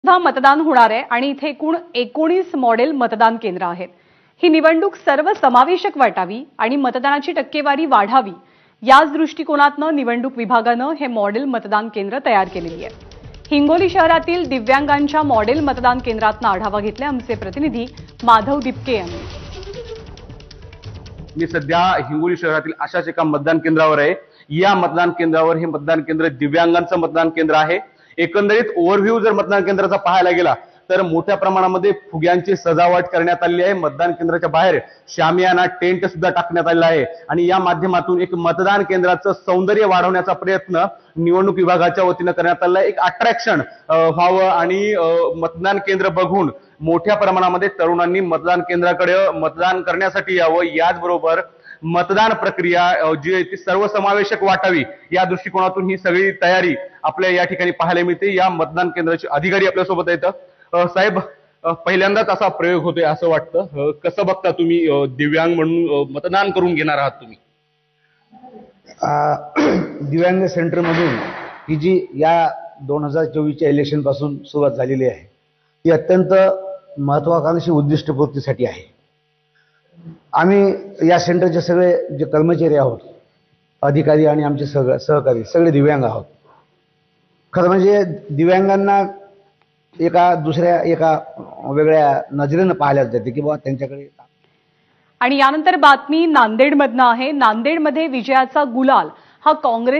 मतदान होणार आहे आणि इथे एकूण 19 मॉडेल मतदान केंद्र आहेत। ही निवडणूक सर्वसमावेशक वाटावी आणि मतदानाची टक्केवारी वाढावी याच दृष्टिकोनातून निवडणूक विभागाने हे मॉडेल मतदान केंद्र तयार केलेली आहे। हिंगोली शहरातील दिव्यांगांच्या मॉडेल मतदान केंद्रातून आढावा घेतला आमचे प्रतिनिधी माधव दिपके यांनी। मी सध्या हिंगोली शहरातील अशाच एका मतदान केंद्रावर आहे। या मतदान केंद्रावर हे मतदान केंद्र दिव्यांगांचं मतदान केंद्र आहे। एकंदरीत ओव्हरव्ह्यू जर मतदान केंद्राचा पाहायला गेला तर मोठ्या प्रमाणामध्ये फुग्यांची सजावट करण्यात आली आहे। मतदान केंद्राच्या बाहेर शामियाना टेंट सुद्धा टाकण्यात आलेला आहे आणि या माध्यमातून एक मतदान केंद्राचं सौंदर्य वाढवण्याचा प्रयत्न निवडणूक विभागाच्या वतीने करण्यात आला आहे। एक अट्रॅक्शन व्हावं आणि मतदान केंद्र बघून मोठ्या प्रमाणामध्ये तरुणांनी मतदान केंद्राकडे मतदान करण्यासाठी यावं, याचबरोबर मतदान प्रक्रिया जी आहे ती सर्वसमावेशक वाटावी या दृष्टिकोनातून ही सगळी तयारी आपल्या या ठिकाणी पाहायला मिळते। या मतदान केंद्राचे अधिकारी आपल्या सोबत आहेत। साहेब, पहिल्यांदाच असा प्रयोग होतोय असं वाटतं, कसं बघता तुम्ही दिव्यांग म्हणून मतदान करून घेणार आहात तुम्ही? दिव्यांग सेंटर मधून ही जी या 2024च्या इलेक्शन पासून सुरुवात झालेली आहे ती अत्यंत महत्वाकांक्षी उद्दिष्टपूर्तीसाठी आहे। आम्ही या सेंटरचे सगळे जे कर्मचारी आहोत, अधिकारी आणि आमचे सहकारी सगळे दिव्यांग आहोत। खरं म्हणजे दिव्यांगांना एका वेगळ्या नजरेने पाहायला जाते की बाबा त्यांच्याकडे। आणि यानंतर बातमी नांदेडमधनं आहे। नांदेडमध्ये विजयाचा गुलाल हा काँग्रेस